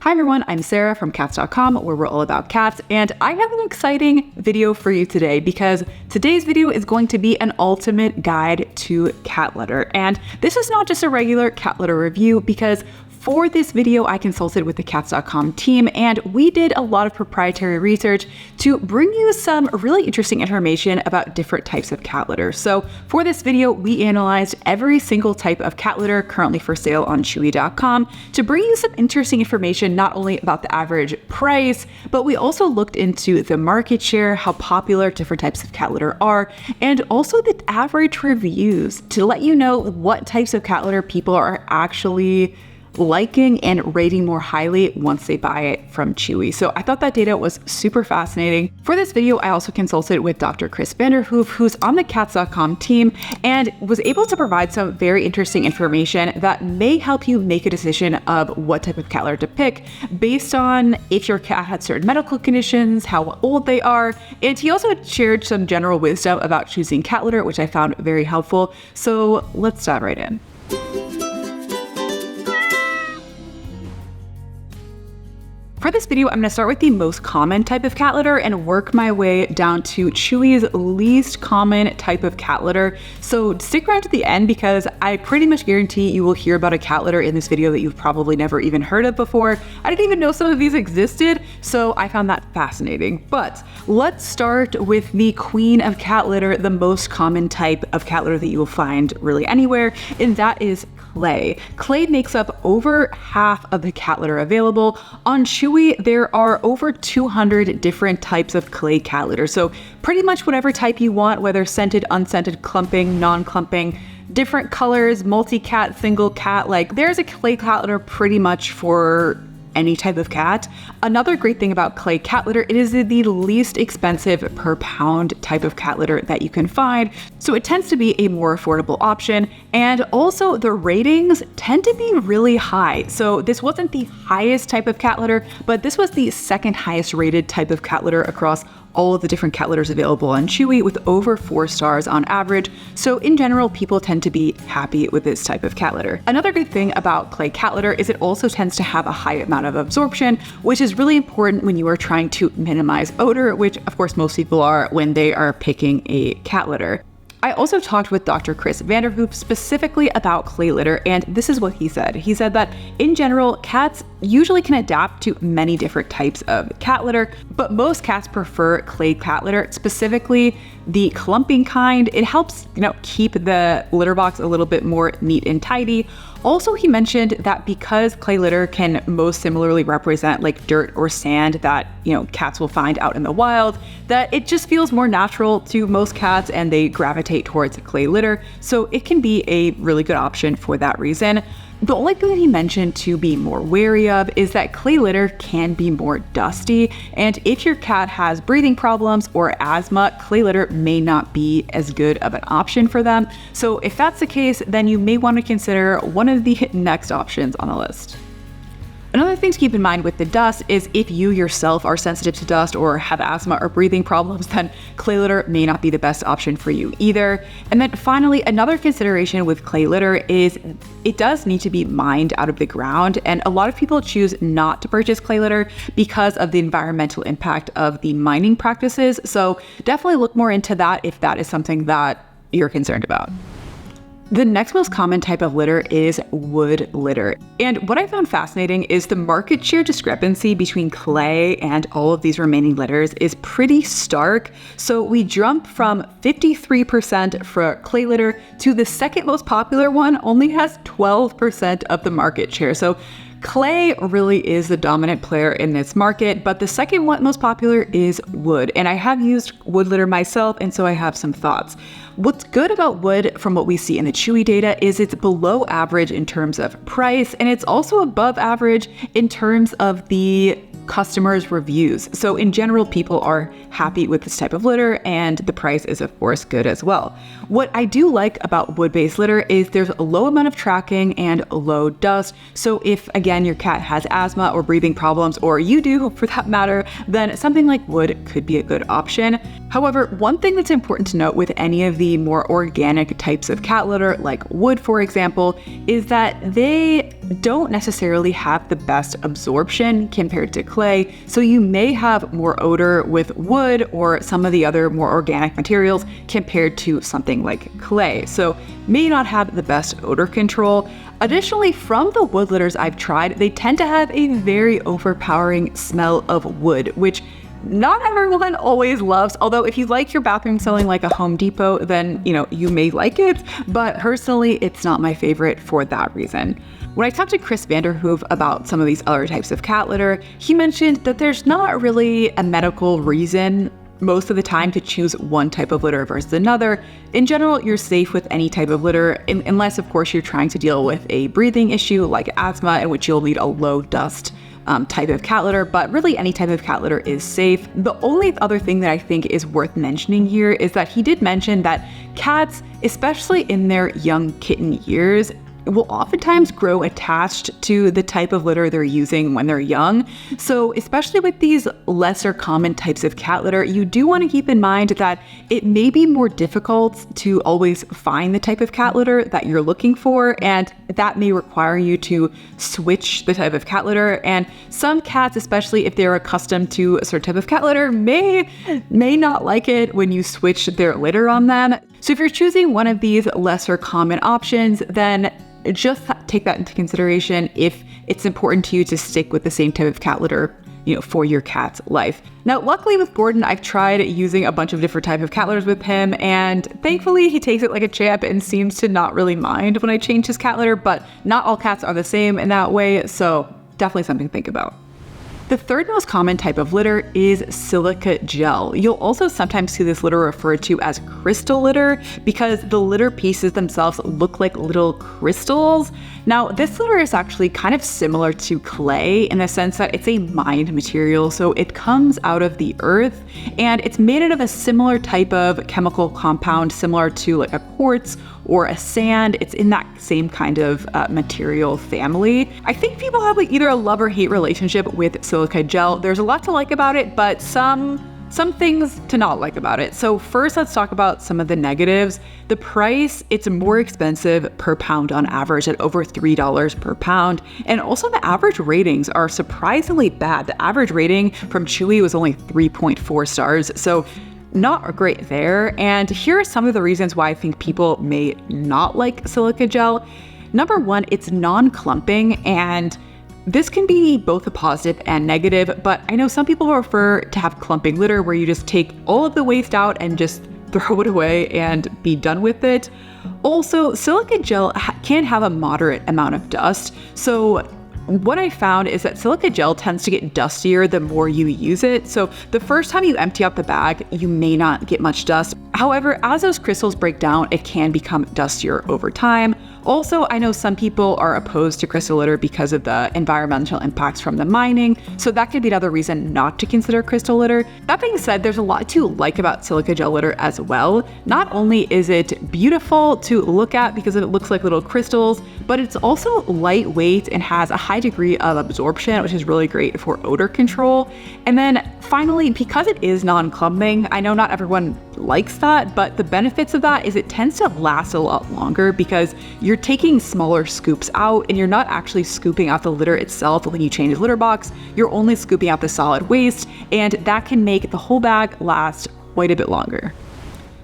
Hi everyone, I'm Sarah from cats.com, where we're all about cats, and I have an exciting video for you today because today's video is going to be an ultimate guide to cat litter. And this is not just a regular cat litter review because for this video, I consulted with the cats.com team and we did a lot of proprietary research to bring you some really interesting information about different types of cat litter. So for this video, we analyzed every single type of cat litter currently for sale on Chewy.com to bring you some interesting information, not only about the average price, but we also looked into the market share, how popular different types of cat litter are, and also the average reviews to let you know what types of cat litter people are actually liking and rating more highly once they buy it from Chewy. So I thought that data was super fascinating. For this video, I also consulted with Dr. Chris Vanderhoof, who's on the cats.com team, and was able to provide some very interesting information that may help you make a decision of what type of cat litter to pick based on if your cat had certain medical conditions, how old they are, and he also shared some general wisdom about choosing cat litter, which I found very helpful. So let's dive right in. For this video, I'm going to start with the most common type of cat litter and work my way down to Chewy's least common type of cat litter. So stick around to the end because I pretty much guarantee you will hear about a cat litter in this video that you've probably never even heard of before. I didn't even know some of these existed, so I found that fascinating. But let's start with the queen of cat litter, the most common type of cat litter that you will find really anywhere, and that is clay. Clay makes up over half of the cat litter available. On Chewy, there are over 200 different types of clay cat litter. So pretty much whatever type you want, whether scented, unscented, clumping, non-clumping, different colors, multi-cat, single cat, like there's a clay cat litter pretty much for any type of cat. Another great thing about clay cat litter, it is the least expensive per pound type of cat litter that you can find. So it tends to be a more affordable option. And also the ratings tend to be really high. So this wasn't the highest type of cat litter, but this was the second highest rated type of cat litter across all of the different cat litters available on Chewy, with over 4 stars on average. So in general, people tend to be happy with this type of cat litter. Another good thing about clay cat litter is it also tends to have a high amount of absorption, which is really important when you are trying to minimize odor, which of course most people are when they are picking a cat litter. I also talked with Dr. Chris Vanderhoof specifically about clay litter, and this is what he said. He said that in general, cats usually can adapt to many different types of cat litter, but most cats prefer clay cat litter, specifically the clumping kind. It helps, keep the litter box a little bit more neat and tidy. Also, he mentioned that because clay litter can most similarly represent like dirt or sand that, cats will find out in the wild, that it just feels more natural to most cats and they gravitate towards clay litter. So it can be a really good option for that reason. The only thing that he mentioned to be more wary of is that clay litter can be more dusty, and if your cat has breathing problems or asthma, clay litter may not be as good of an option for them. So if that's the case, then you may want to consider one of the next options on the list. Another thing to keep in mind with the dust is if you yourself are sensitive to dust or have asthma or breathing problems, then clay litter may not be the best option for you either. And then finally, another consideration with clay litter is it does need to be mined out of the ground. And a lot of people choose not to purchase clay litter because of the environmental impact of the mining practices. So definitely look more into that if that is something that you're concerned about. The next most common type of litter is wood litter. And what I found fascinating is the market share discrepancy between clay and all of these remaining litters is pretty stark. So we jump from 53% for clay litter to the second most popular one only has 12% of the market share. So clay really is the dominant player in this market, but the second one most popular is wood. And I have used wood litter myself, and so I have some thoughts. What's good about wood from what we see in the Chewy data is it's below average in terms of price, and it's also above average in terms of the customers' reviews. So in general, people are happy with this type of litter, and the price is of course good as well. What I do like about wood-based litter is there's a low amount of tracking and low dust. So if again your cat has asthma or breathing problems, or you do for that matter, then something like wood could be a good option. However, one thing that's important to note with any of the more organic types of cat litter, like wood for example, is that they don't necessarily have the best absorption compared to clay. So you may have more odor with wood or some of the other more organic materials compared to something like clay. So may not have the best odor control. Additionally, from the wood litters I've tried, they tend to have a very overpowering smell of wood, which not everyone always loves. Although if you like your bathroom smelling like a Home Depot, then you may like it, but personally it's not my favorite for that reason. When I talked to Chris Vanderhoof about some of these other types of cat litter, he mentioned that there's not really a medical reason most of the time to choose one type of litter versus another. In general, you're safe with any type of litter, unless of course you're trying to deal with a breathing issue like asthma, in which you'll need a low dust type of cat litter, but really any type of cat litter is safe. The only other thing that I think is worth mentioning here is that he did mention that cats, especially in their young kitten years, will oftentimes grow attached to the type of litter they're using when they're young. So especially with these lesser common types of cat litter, you do want to keep in mind that it may be more difficult to always find the type of cat litter that you're looking for, and that may require you to switch the type of cat litter. And some cats, especially if they're accustomed to a certain type of cat litter, may not like it when you switch their litter on them. So if you're choosing one of these lesser common options, then just take that into consideration if it's important to you to stick with the same type of cat litter, for your cat's life. Now, luckily with Gordon, I've tried using a bunch of different types of cat litters with him, and thankfully he takes it like a champ and seems to not really mind when I change his cat litter, but not all cats are the same in that way, so definitely something to think about. The third most common type of litter is silica gel. You'll also sometimes see this litter referred to as crystal litter because the litter pieces themselves look like little crystals. Now, this litter is actually kind of similar to clay in the sense that it's a mined material, so it comes out of the earth, and it's made out of a similar type of chemical compound similar to like a quartz or a sand. It's in that same kind of material family. I think people have either a love or hate relationship with silica gel. There's a lot to like about it, but some things to not like about it. So first, let's talk about some of the negatives. The price, it's more expensive per pound on average at over $3 per pound. And also the average ratings are surprisingly bad. The average rating from Chewy was only 3.4 stars. So not great there. And here are some of the reasons why I think people may not like silica gel. Number one, it's non-clumping, and this can be both a positive and negative, but I know some people prefer to have clumping litter where you just take all of the waste out and just throw it away and be done with it. Also, silica gel can have a moderate amount of dust. So what I found is that silica gel tends to get dustier the more you use it. So the first time you empty out the bag, you may not get much dust. However, as those crystals break down, it can become dustier over time. Also, I know some people are opposed to crystal litter because of the environmental impacts from the mining, so that could be another reason not to consider crystal litter. That being said, there's a lot to like about silica gel litter as well. Not only is it beautiful to look at because it looks like little crystals, but it's also lightweight and has a high degree of absorption, which is really great for odor control. And then finally, because it is non-clumping, I know not everyone likes that, but the benefits of that is it tends to last a lot longer because you're taking smaller scoops out and you're not actually scooping out the litter itself when you change the litter box. You're only scooping out the solid waste, and that can make the whole bag last quite a bit longer.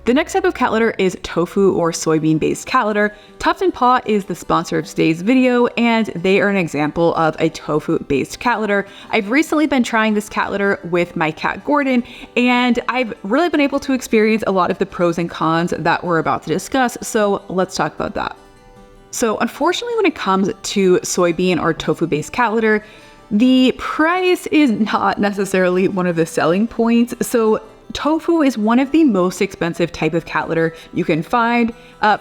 The next type of cat litter is tofu or soybean-based cat litter. Tuft and Paw is the sponsor of today's video, and they are an example of a tofu-based cat litter. I've recently been trying this cat litter with my cat Gordon, and I've really been able to experience a lot of the pros and cons that we're about to discuss, so let's talk about that. So unfortunately, when it comes to soybean or tofu-based cat litter, the price is not necessarily one of the selling points. So Tofu is one of the most expensive type of cat litter you can find.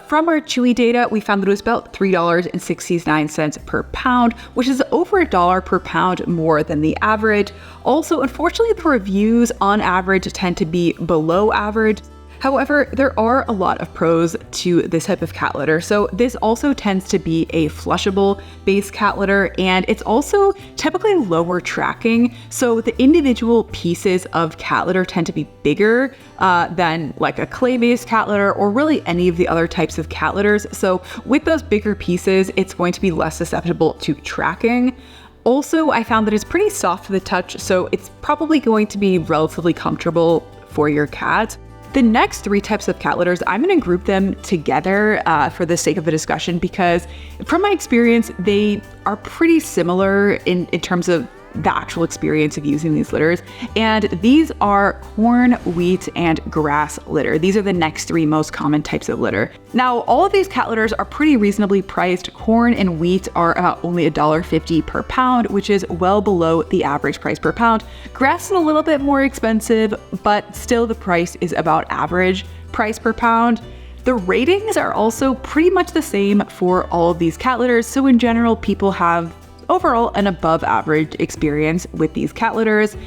From our Chewy data, we found that it was about $3.69 per pound, which is over $1 per pound more than the average. Also, unfortunately, the reviews on average tend to be below average. However, there are a lot of pros to this type of cat litter. So this also tends to be a flushable base cat litter, and it's also typically lower tracking. So the individual pieces of cat litter tend to be bigger than like a clay-based cat litter or really any of the other types of cat litters. So with those bigger pieces, it's going to be less susceptible to tracking. Also, I found that it's pretty soft to the touch, so it's probably going to be relatively comfortable for your cat. The next three types of cat litters, I'm going to group them together for the sake of the discussion because from my experience, they are pretty similar in terms of the actual experience of using these litters. And these are corn, wheat, and grass litter. These are the next three most common types of litter. Now, all of these cat litters are pretty reasonably priced. Corn and wheat are about only $1.50 per pound, which is well below the average price per pound. Grass is a little bit more expensive, but still the price is about average price per pound. The ratings are also pretty much the same for all of these cat litters. So in general, people have overall an above average experience with these cat litters.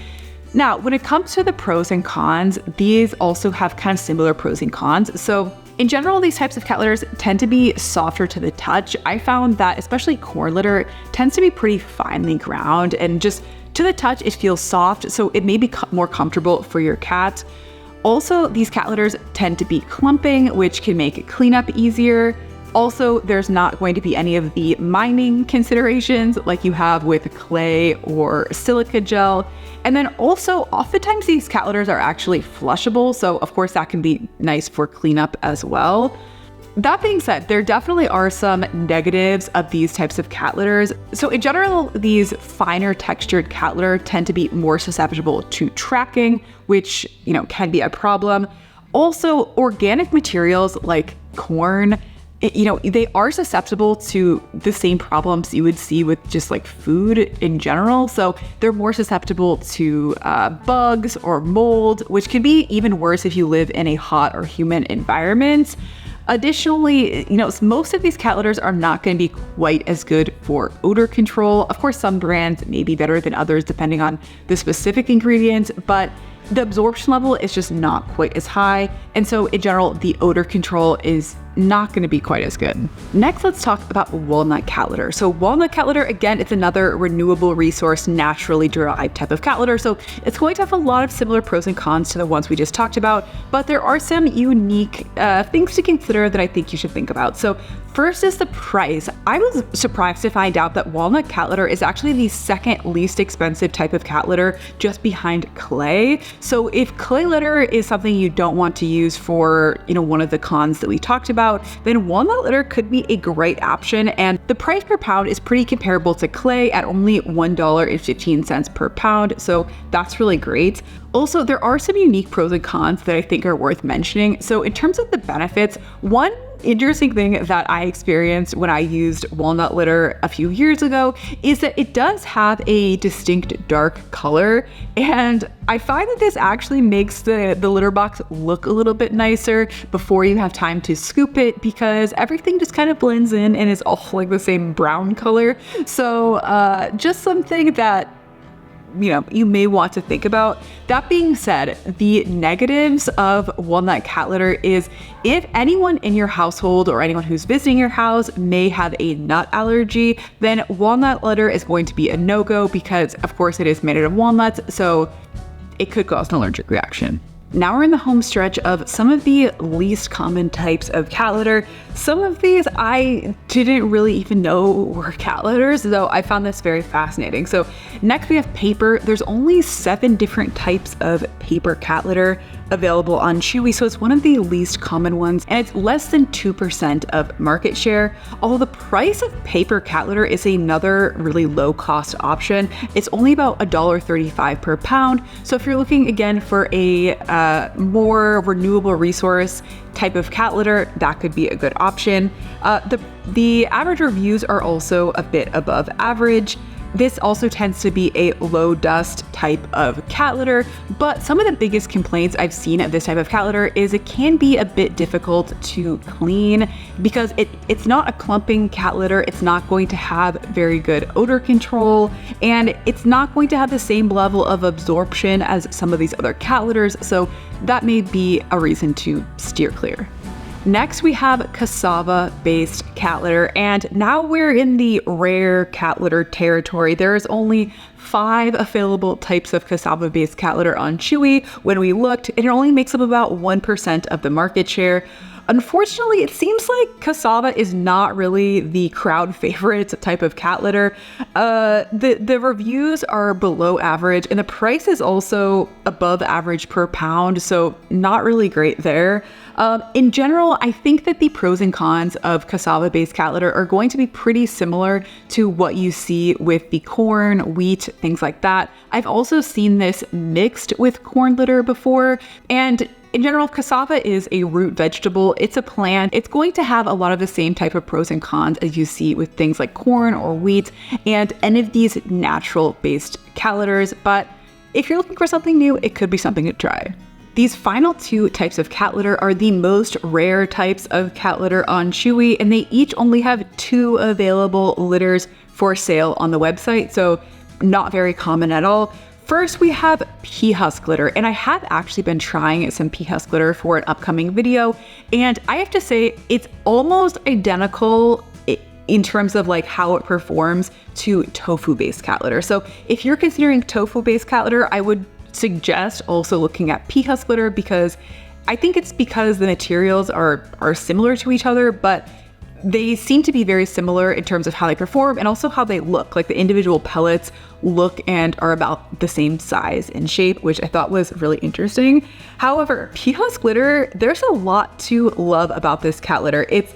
Now, when it comes to the pros and cons, these also have kind of similar pros and cons. So in general, these types of cat litters tend to be softer to the touch. I found that especially corn litter tends to be pretty finely ground and just to the touch, it feels soft. So it may be more comfortable for your cat. Also, these cat litters tend to be clumping, which can make cleanup easier. Also, there's not going to be any of the mining considerations like you have with clay or silica gel. And then also, oftentimes these cat litters are actually flushable. So of course that can be nice for cleanup as well. That being said, there definitely are some negatives of these types of cat litters. So in general, these finer textured cat litter tend to be more susceptible to tracking, which, can be a problem. Also, organic materials like corn, they are susceptible to the same problems you would see with just like food in general. So they're more susceptible to bugs or mold, which can be even worse if you live in a hot or humid environment. Additionally, most of these cat litters are not going to be quite as good for odor control. Of course, some brands may be better than others depending on the specific ingredients, but the absorption level is just not quite as high. And so in general, the odor control is not going to be quite as good. Next, let's talk about walnut cat litter. So walnut cat litter, again, it's another renewable resource, naturally derived type of cat litter. So it's going to have a lot of similar pros and cons to the ones we just talked about, but there are some unique things to consider that I think you should think about. So first is the price. I was surprised to find out that walnut cat litter is actually the second least expensive type of cat litter, just behind clay. So if clay litter is something you don't want to use for, one of the cons that we talked about, then walnut litter could be a great option. And the price per pound is pretty comparable to clay at only $1.15 per pound. So that's really great. Also, there are some unique pros and cons that I think are worth mentioning. So in terms of the benefits, one interesting thing that I experienced when I used walnut litter a few years ago is that it does have a distinct dark color, and I find that this actually makes the litter box look a little bit nicer before you have time to scoop it, because everything just kind of blends in and is all like the same brown color. So just something that you may want to think about. That being said, the negatives of walnut cat litter is if anyone in your household or anyone who's visiting your house may have a nut allergy, then walnut litter is going to be a no-go because of course it is made out of walnuts, so it could cause an allergic reaction. Now we're in the home stretch of some of the least common types of cat litter. Some of these I didn't really even know were cat litters, though I found this very fascinating. So next we have paper. There's only 7 different types of paper cat litter available on Chewy, so it's one of the least common ones, and it's less than 2% of market share. Although the price of paper cat litter is another really low cost option. It's only about $1.35 per pound. So if you're looking again for a more renewable resource type of cat litter, that could be a good option. The average reviews are also a bit above average. This also tends to be a low dust type of cat litter, but some of the biggest complaints I've seen of this type of cat litter is it can be a bit difficult to clean because it's not a clumping cat litter. It's not going to have very good odor control, and it's not going to have the same level of absorption as some of these other cat litters, so that may be a reason to steer clear. Next, we have cassava-based cat litter, and now we're in the rare cat litter territory. There's only 5 available types of cassava-based cat litter on Chewy. When we looked, it only makes up about 1% of the market share. Unfortunately, it seems like cassava is not really the crowd favorite type of cat litter. The reviews are below average, and the price is also above average per pound, so not really great there. In general, I think that the pros and cons of cassava-based cat litter are going to be pretty similar to what you see with the corn, wheat, things like that. I've also seen this mixed with corn litter before, and in general, cassava is a root vegetable. It's a plant. It's going to have a lot of the same type of pros and cons as you see with things like corn or wheat and any of these natural-based cat litters, but if you're looking for something new, it could be something to try. These final 2 types of cat litter are the most rare types of cat litter on Chewy, and they each only have 2 available litters for sale on the website, so not very common at all. First, we have Pea Husk Litter, and I have actually been trying some Pea Husk Litter for an upcoming video, and I have to say it's almost identical in terms of like how it performs to tofu-based cat litter. So if you're considering tofu-based cat litter, I would suggest also looking at Pea Husk Litter because I think it's because the materials are similar to each other, but they seem to be very similar in terms of how they perform and also how they look. Like the individual pellets look and are about the same size and shape, which I thought was really interesting. However, Pea Husk Litter, there's a lot to love about this cat litter. It's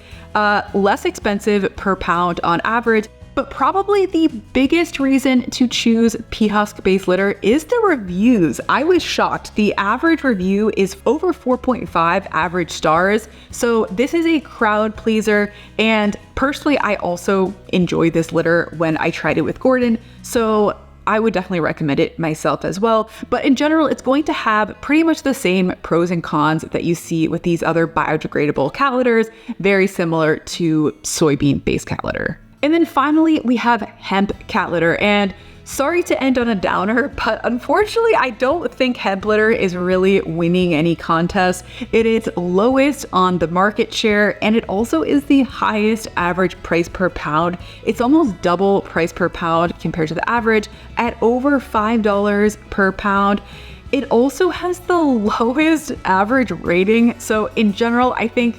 less expensive per pound on average, but probably the biggest reason to choose Pea Husk based litter is the reviews. I was shocked. The average review is over 4.5 average stars. So this is a crowd pleaser. And personally, I also enjoyed this litter when I tried it with Gordon. So I would definitely recommend it myself as well. But in general, it's going to have pretty much the same pros and cons that you see with these other biodegradable cat litters, very similar to soybean based cat litter. And then finally, we have hemp cat litter. And sorry to end on a downer, but unfortunately, I don't think hemp litter is really winning any contest. It is lowest on the market share, and it also is the highest average price per pound. It's almost double price per pound compared to the average at over $5 per pound. It also has the lowest average rating. So in general, I think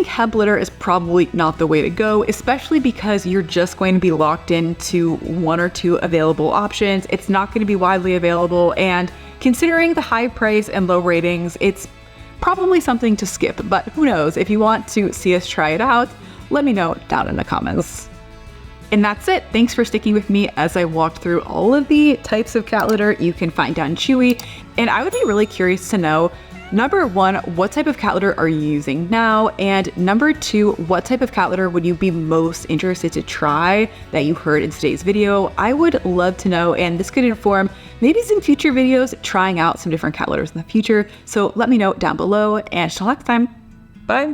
hemp litter is probably not the way to go, especially because you're just going to be locked into 1 or 2 available options. It's not going to be widely available, and considering the high price and low ratings, it's probably something to skip, but who knows? If you want to see us try it out, let me know down in the comments. And that's it. Thanks for sticking with me as I walked through all of the types of cat litter you can find on Chewy, and I would be really curious to know, number 1, what type of cat litter are you using now? And number 2, what type of cat litter would you be most interested to try that you heard in today's video? I would love to know, and this could inform maybe some future videos trying out some different cat litters in the future. So let me know down below, and until next time, bye.